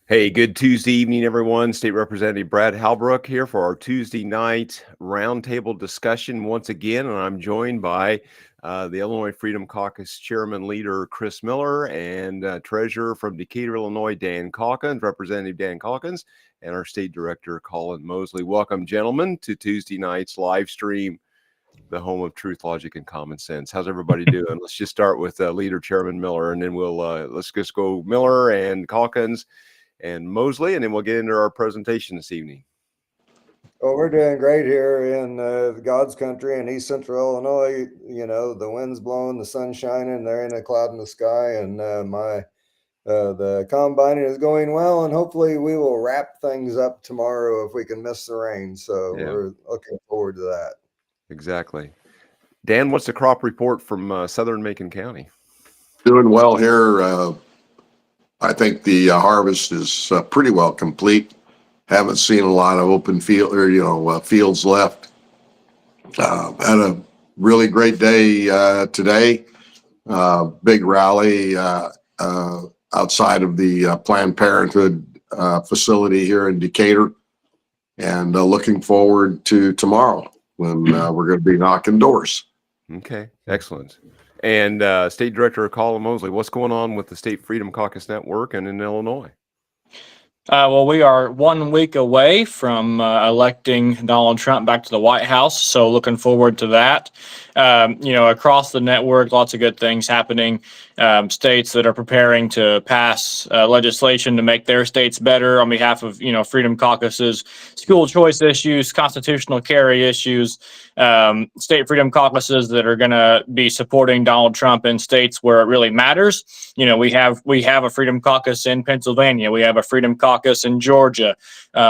Hey, good Tuesday evening, everyone. State Representative Brad Halbrook here for our Tuesday night roundtable discussion once again, and I'm joined by the Illinois Freedom Caucus Chairman Leader Chris Miller and Treasurer from Decatur, Illinois, Dan Calkins, Representative Dan Calkins, and our State Director Colin Mosley. Welcome, gentlemen, to Tuesday night's live stream, the home of truth, logic, and common sense. How's everybody doing? Let's just start with Leader Chairman Miller, and then let's just go Miller and Calkins and Mosley, and then we'll get into our presentation this evening. Well, we're doing great here in God's country in East Central Illinois. You know, the wind's blowing, the sun's shining, there ain't a cloud in the sky, and the combining is going well, and hopefully we will wrap things up tomorrow if we can miss the rain. So we're looking forward to that. Exactly. Dan, what's the crop report from southern Macon County? Doing well here. I think the harvest is pretty well complete. Haven't seen a lot of open field or fields left. Had a really great day today. Big rally outside of the Planned Parenthood facility here in Decatur, and looking forward to tomorrow when we're going to be knocking doors. Okay, excellent. And State Director Colin Mosley, what's going on with the State Freedom Caucus Network and in Illinois? Well, we are 1 week away from electing Donald Trump back to the White House, so looking forward to that. Across the network, lots of good things happening. States that are preparing to pass legislation to make their states better on behalf of, Freedom Caucuses, school choice issues, constitutional carry issues, state freedom caucuses that are going to be supporting Donald Trump in states where it really matters. We have a Freedom Caucus in Pennsylvania. We have a Freedom Caucus in Georgia,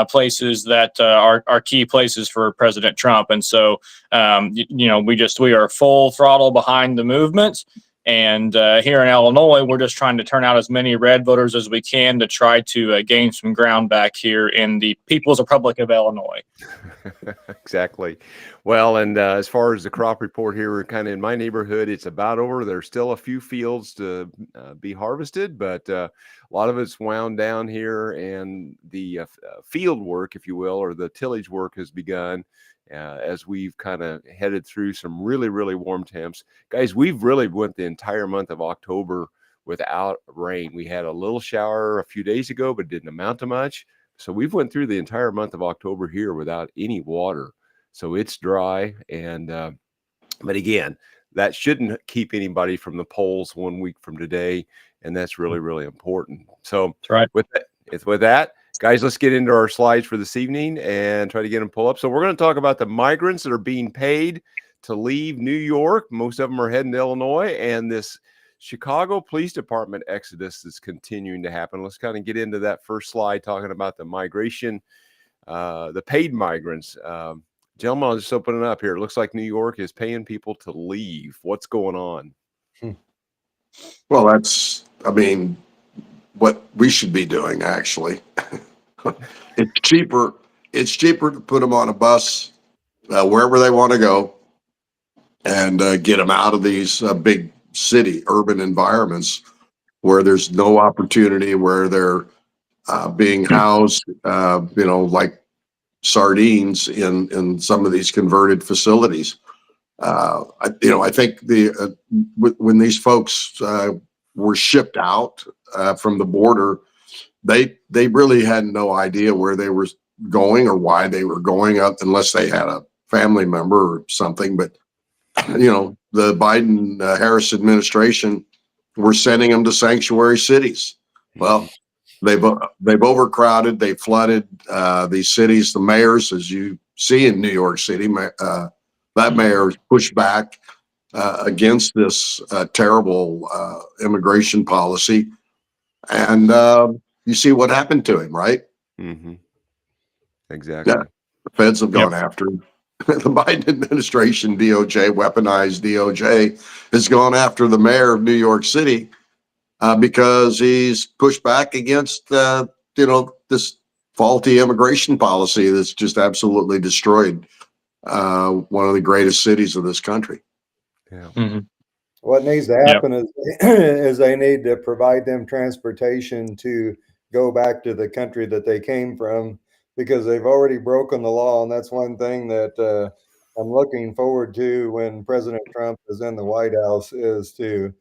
places that are key places for President Trump. And so, we are full throttle behind the movement. And here in Illinois, we're just trying to turn out as many red voters as we can to try to gain some ground back here in the People's Republic of Illinois. Exactly. Well, and as far as the crop report here, kind of in my neighborhood, it's about over. There's still a few fields to be harvested, but a lot of it's wound down here, and the field work, if you will, or the tillage work has begun. As we've kind of headed through some really, really warm temps. Guys, we've really went the entire month of October without rain. We had a little shower a few days ago, but it didn't amount to much. So we've went through the entire month of October here without any water. So it's dry. And but again, that shouldn't keep anybody from the polls 1 week from today. And that's really, really important. So that's right. With that, guys, let's get into our slides for this evening and try to get them pull up. So we're going to talk about the migrants that are being paid to leave New York. Most of them are heading to Illinois, and this Chicago Police Department exodus is continuing to happen. Let's kind of get into that first slide, talking about the migration, the paid migrants. Gentlemen, I'll just open it up here. It looks like New York is paying people to leave. What's going on? Well, what we should be doing, actually. It's cheaper to put them on a bus wherever they want to go and get them out of these big city urban environments where there's no opportunity, where they're being housed like sardines in some of these converted facilities. I think when these folks were shipped out from the border, they really had no idea where they were going or why they were going up, unless they had a family member or something. But the Biden Harris administration were sending them to sanctuary cities. Well, they've overcrowded, they flooded these cities. The mayors, as you see in New York City, that mayor pushed back against this terrible immigration policy, and you see what happened to him, right? Mm-hmm. Exactly. Yeah, the feds have gone after him. The Biden administration, DOJ, weaponized DOJ, has gone after the mayor of New York City because he's pushed back against this faulty immigration policy that's just absolutely destroyed one of the greatest cities of this country. Yeah. Mm-hmm. What needs to happen is they need to provide them transportation to go back to the country that they came from, because they've already broken the law. And that's one thing that I'm looking forward to when President Trump is in the White House, is to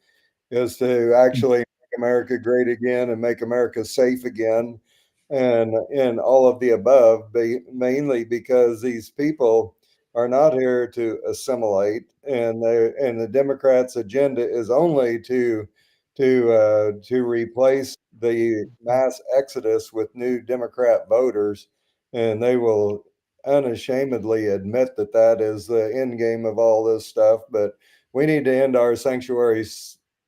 actually make America great again and make America safe again, and all of the above, mainly because these people are not here to assimilate, and the Democrats' agenda is only to replace the mass exodus with new Democrat voters, and they will unashamedly admit that that is the end game of all this stuff. But we need to end our sanctuary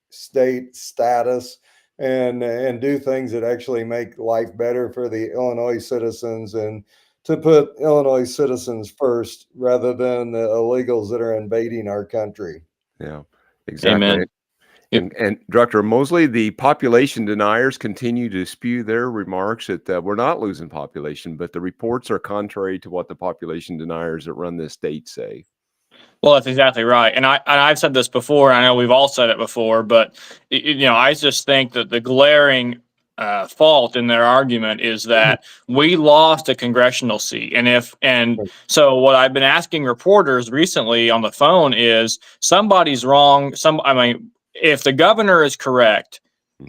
state status, and do things that actually make life better for the Illinois citizens, and to put Illinois citizens first rather than the illegals that are invading our country. Yeah, exactly. Amen. Yep. And Dr. Mosley, the population deniers continue to spew their remarks that we're not losing population, but the reports are contrary to what the population deniers that run this state say. Well, that's exactly right. And I've said this before. I know we've all said it before, but I just think that the glaring fault in their argument is that we lost a congressional seat. And so what I've been asking reporters recently on the phone is, somebody's wrong. If the governor is correct,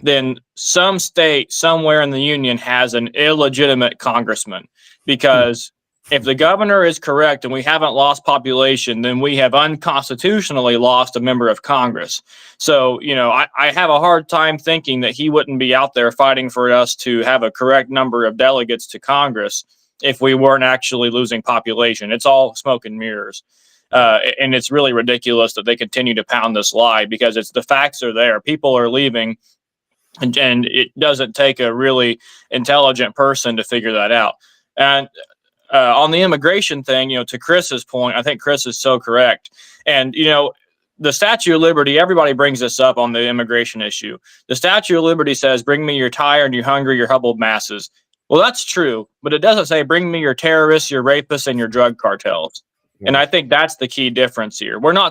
then some state somewhere in the union has an illegitimate congressman, because if the governor is correct and we haven't lost population, then we have unconstitutionally lost a member of Congress. So, I have a hard time thinking that he wouldn't be out there fighting for us to have a correct number of delegates to Congress if we weren't actually losing population. It's all smoke and mirrors. And it's really ridiculous that they continue to pound this lie, because the facts are there. People are leaving, and it doesn't take a really intelligent person to figure that out. And on the immigration thing, to Chris's point, I think Chris is so correct. And, the Statue of Liberty, everybody brings this up on the immigration issue. The Statue of Liberty says, bring me your tired, your hungry, your humbled masses. Well, that's true, but it doesn't say, bring me your terrorists, your rapists, and your drug cartels. And I think that's the key difference here. We are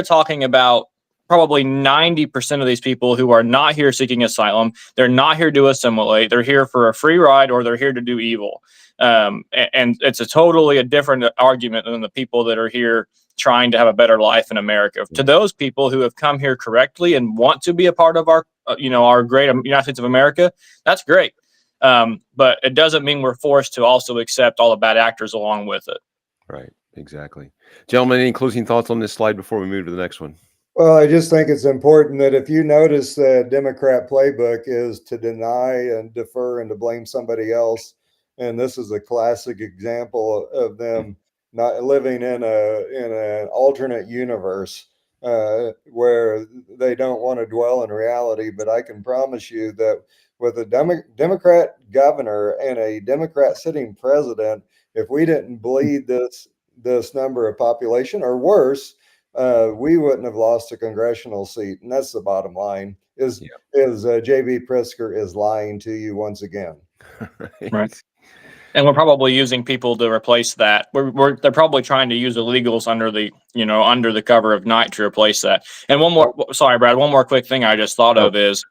talking about probably 90% of these people who are not here seeking asylum. They're not here to assimilate. They're here for a free ride, or they're here to do evil. And it's a different argument than the people that are here trying to have a better life in America. To those people who have come here correctly and want to be a part of our great United States of America, that's great. But it doesn't mean we're forced to also accept all the bad actors along with it. Right. Exactly. Gentlemen, any closing thoughts on this slide before we move to the next one? Well, I just think it's important that if you notice the Democrat playbook is to deny and defer and to blame somebody else. And this is a classic example of them not living in an alternate universe where they don't want to dwell in reality. But I can promise you that with a Democrat governor and a Democrat sitting president, if we didn't bleed this number of population, or worse, we wouldn't have lost a congressional seat. And that's the bottom line. J.B. Pritzker is lying to you once again. Right. And we're probably using people to replace that. They're probably trying to use illegals under the cover of night to replace that. And one more quick thing I just thought of is,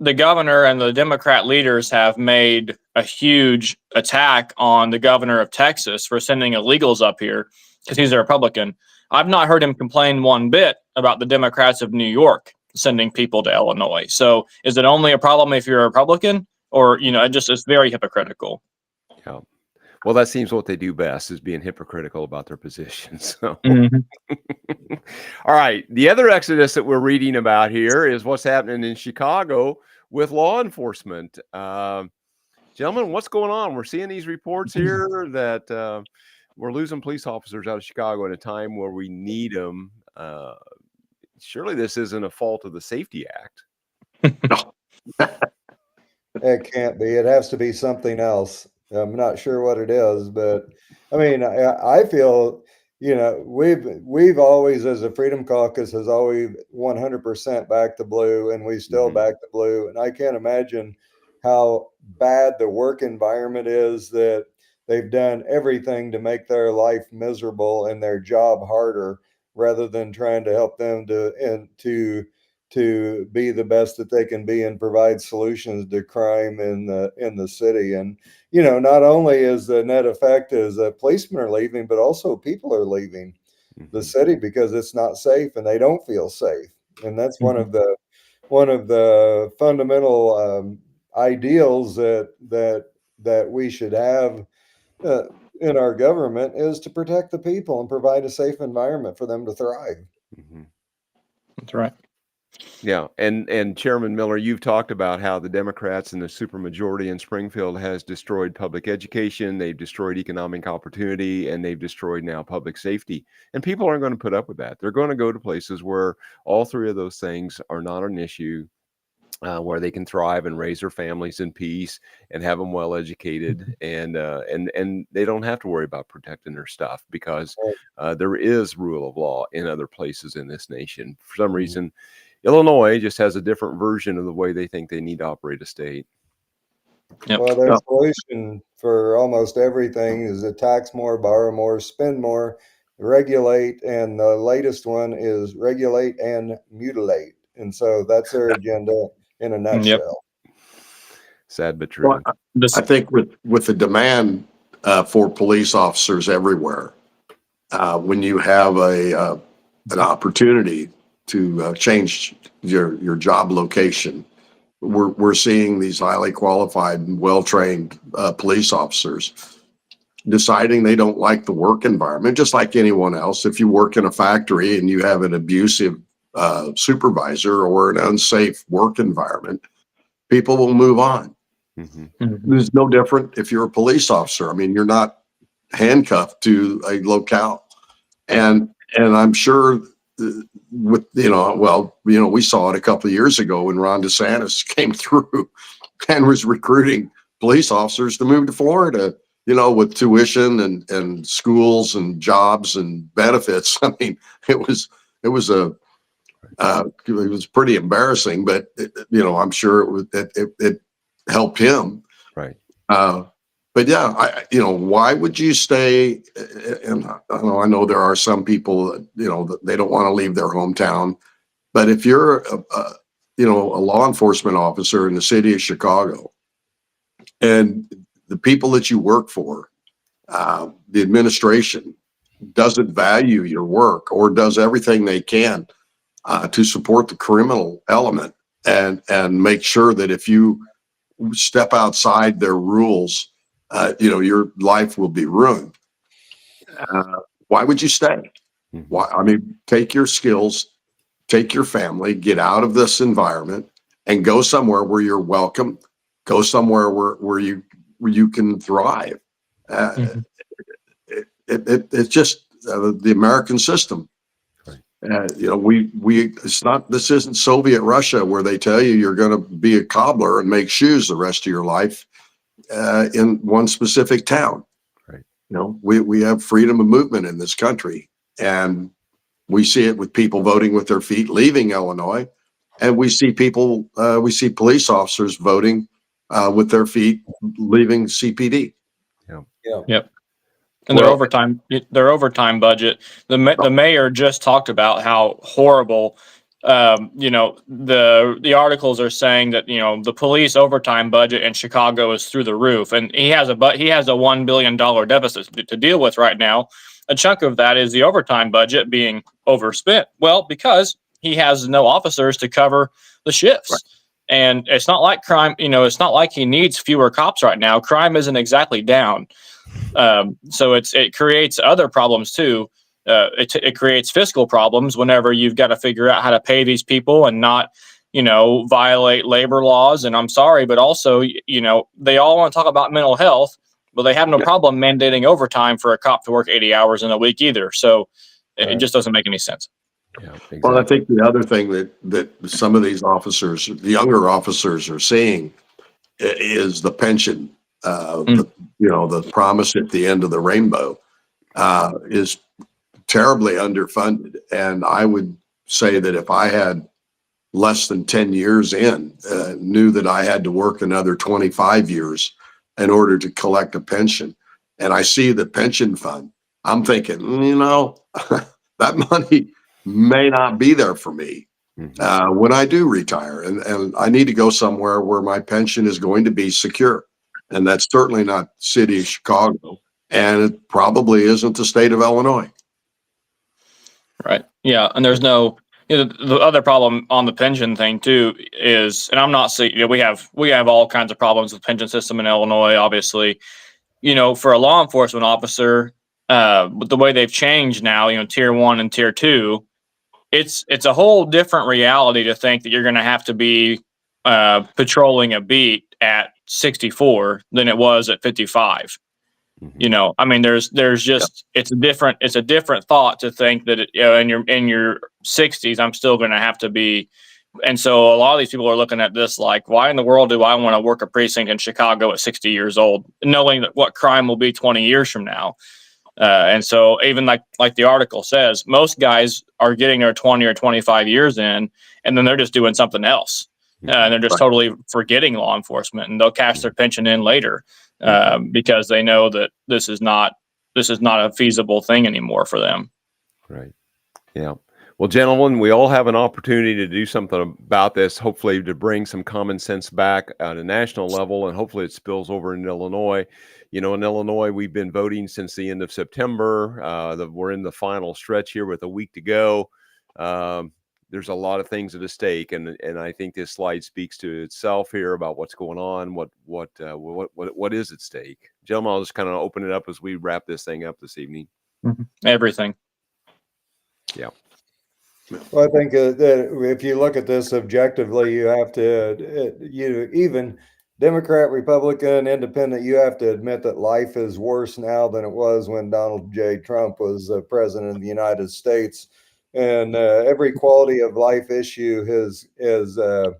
the governor and the Democrat leaders have made a huge attack on the governor of Texas for sending illegals up here because he's a Republican. I've not heard him complain one bit about the Democrats of New York sending people to Illinois. So is it only a problem if you're a Republican, or, it's very hypocritical? Yeah. Well, that seems what they do best, is being hypocritical about their positions. So. All right. The other exodus that we're reading about here is what's happening in Chicago with law enforcement. Gentlemen, what's going on? We're seeing these reports here that we're losing police officers out of Chicago at a time where we need them. Surely this isn't a fault of the Safety Act. No. It can't be. It has to be something else. I'm not sure what it is, but I mean, I feel, we've always, as a Freedom Caucus, has always 100% backed the blue, and we still back the blue. And I can't imagine how bad the work environment is, that they've done everything to make their life miserable and their job harder, rather than trying to help them to to be the best that they can be and provide solutions to crime in the city. And not only is the net effect is that policemen are leaving, but also people are leaving the city because it's not safe and they don't feel safe. And that's one of the fundamental ideals that we should have uh, in our government, is to protect the people and provide a safe environment for them to thrive. Mhm. That's right. Yeah, and Chairman Miller, you've talked about how the Democrats and the supermajority in Springfield has destroyed public education, they've destroyed economic opportunity, and they've destroyed now public safety. And people aren't going to put up with that. They're going to go to places where all three of those things are not an issue, where they can thrive and raise their families in peace and have them well educated, and they don't have to worry about protecting their stuff because there is rule of law in other places in this nation. For some reason, Illinois just has a different version of the way they think they need to operate a state. Yep. Well, their solution for almost everything is to tax more, borrow more, spend more, regulate, and the latest one is regulate and mutilate. And so that's their agenda in a Yep. nutshell. Sad but true. Well, I think with the demand for police officers everywhere, when you have an opportunity to change your job location, we're seeing these highly qualified and well-trained police officers deciding they don't like the work environment, just like anyone else. If you work in a factory and you have an abusive supervisor or an unsafe work environment, people will move on. It's no different if you're a police officer. I mean, you're not handcuffed to a locale, and I'm sure with we saw it a couple of years ago when Ron DeSantis came through and was recruiting police officers to move to Florida, with tuition and schools and jobs and benefits. I mean, it was pretty embarrassing, but I'm sure it helped him. Right. But yeah, why would you stay? And I know there are some people that they don't want to leave their hometown, but if you're a law enforcement officer in the city of Chicago, and the people that you work for, the administration doesn't value your work or does everything they can to support the criminal element and make sure that if you step outside their rules, your life will be ruined. Why would you stay? Why? I mean, take your skills, take your family, get out of this environment, and go somewhere where you're welcome. Go somewhere where you can thrive. It's just the American system. This isn't Soviet Russia where they tell you you're going to be a cobbler and make shoes the rest of your life in one specific town. Right. We have freedom of movement in this country, and we see it with people voting with their feet leaving Illinois, and we see police officers voting with their feet leaving CPD. Yep. And their overtime budget. The mayor just talked about how horrible. The articles are saying that the police overtime budget in Chicago is through the roof, and he has a $1 billion deficit to deal with right now. A chunk of that is the overtime budget being overspent. Well, because he has no officers to cover the shifts. Right. And it's not like crime. It's not like he needs fewer cops right now. Crime isn't exactly down. So it creates other problems too. It creates fiscal problems whenever you've got to figure out how to pay these people and not, violate labor laws. And I'm sorry, but also, they all want to talk about mental health, but they have no problem mandating overtime for a cop to work 80 hours in a week either. So it just doesn't make any sense. Yeah, exactly. Well, I think the other thing that some of these officers, the younger officers, are seeing is the pension. The promise at the end of the rainbow is terribly underfunded. And I would say that if I had less than 10 years in, knew that I had to work another 25 years in order to collect a pension, and I see the pension fund, I'm thinking, that money may not be there for me when I do retire, and I need to go somewhere where my pension is going to be secure. And that's certainly not the city of Chicago, and it probably isn't the state of Illinois. Right. Yeah. And there's no, the other problem on the pension thing too is, and I'm not saying, we have all kinds of problems with pension system in Illinois, obviously, for a law enforcement officer, with the way they've changed now, tier 1 and tier 2, it's a whole different reality to think that you're going to have to be patrolling a beat at 64 than it was at 55. I mean, there's just, it's a different thought to think that in your 60s, I'm still going to have to be. And so a lot of these people are looking at this like, why in the world do I want to work a precinct in Chicago at 60 years old, knowing that what crime will be 20 years from now? And so even like the article says, most guys are getting their 20 or 25 years in, and then they're just doing something else. And they're just totally forgetting law enforcement, and they'll cash their pension in later because they know that this is not a feasible thing anymore for them. Right. Yeah. Well, gentlemen, we all have an opportunity to do something about this, hopefully to bring some common sense back at a national level, and hopefully it spills over in Illinois. In Illinois, we've been voting since the end of September. We're in the final stretch here with a week to go. There's a lot of things at stake, and I think this slide speaks to itself here about what's going on, what is at stake. Gentlemen, I'll just kind of open it up as we wrap this thing up this evening. Everything. Yeah. Well, I think that if you look at this objectively, you have to, even Democrat, Republican, Independent, you have to admit that life is worse now than it was when Donald J. Trump was president of the United States. And every quality of life issue is on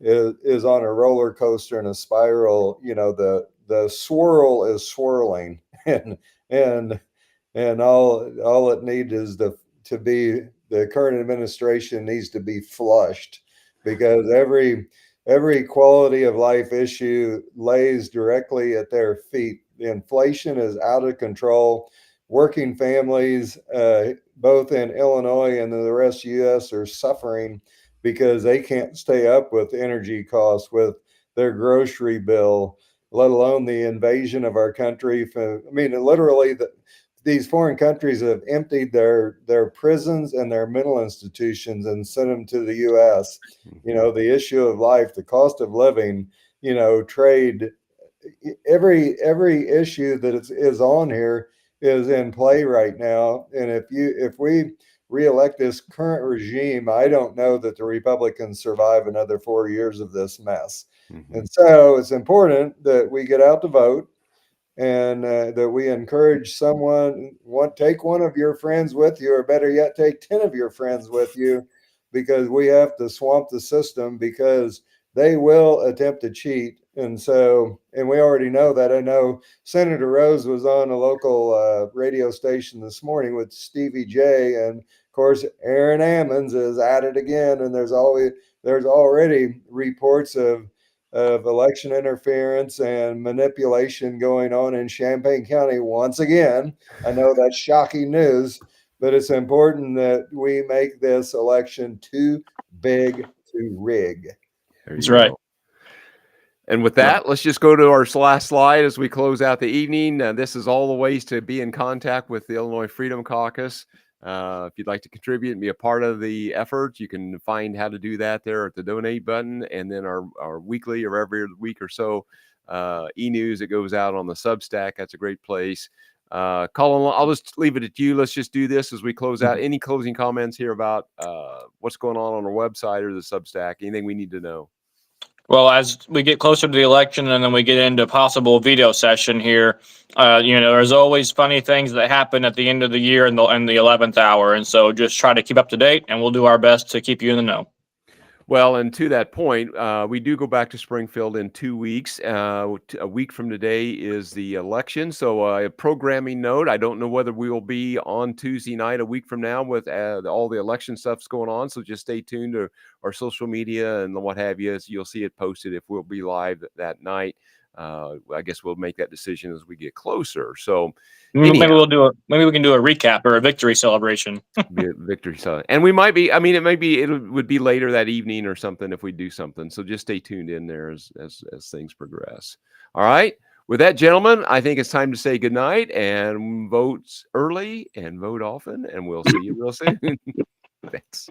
a roller coaster and a spiral. The swirl is swirling, and all it needs is to be, the current administration needs to be flushed, because every quality of life issue lays directly at their feet. The inflation is out of control. Working families, both in Illinois and the rest of the U.S., are suffering because they can't stay up with energy costs, with their grocery bill, let alone the invasion of our country. Literally, these foreign countries have emptied their prisons and their mental institutions and sent them to the U.S. The issue of life, the cost of living, trade, every issue that is on here is in play right now. And if we reelect this current regime, I don't know that the Republicans survive another 4 years of this mess. And so it's important that we get out to vote, and that we encourage someone, take one of your friends with you, or better yet, take 10 of your friends with you, because we have to swamp the system, because they will attempt to cheat. And we already know that. I know Senator Rose was on a local radio station this morning with Stevie J, and of course Aaron Ammons is at it again. And there's already reports of election interference and manipulation going on in Champaign County once again. I know that's shocking news, but it's important that we make this election too big to rig. That's right. And with that, let's just go to our last slide as we close out the evening. This is all the ways to be in contact with the Illinois Freedom Caucus. If you'd like to contribute and be a part of the effort, you can find how to do that there at the donate button, and then our weekly or every week or so e-news that goes out on the Substack. That's a great place. Colin, I'll just leave it at you. Let's just do this as we close out. Any closing comments here about what's going on our website or the Substack? Anything we need to know? Well, as we get closer to the election and then we get into possible veto session here, there's always funny things that happen at the end of the year and the 11th hour. And so just try to keep up to date, and we'll do our best to keep you in the know. Well, and to that point, we do go back to Springfield in 2 weeks. A week from today is the election. So a programming note, I don't know whether we will be on Tuesday night a week from now with all the election stuff's going on. So just stay tuned to our social media and what have you. You'll see it posted if we'll be live that night. I guess we'll make that decision as we get closer. So Maybe anyhow, maybe we can do a recap or a victory celebration. be a victory. So, and we might be, I mean, it would be later that evening or something if we do something. So just stay tuned in there as things progress. All right. With that, gentlemen, I think it's time to say goodnight and vote early and vote often. And we'll see you real soon. Thanks.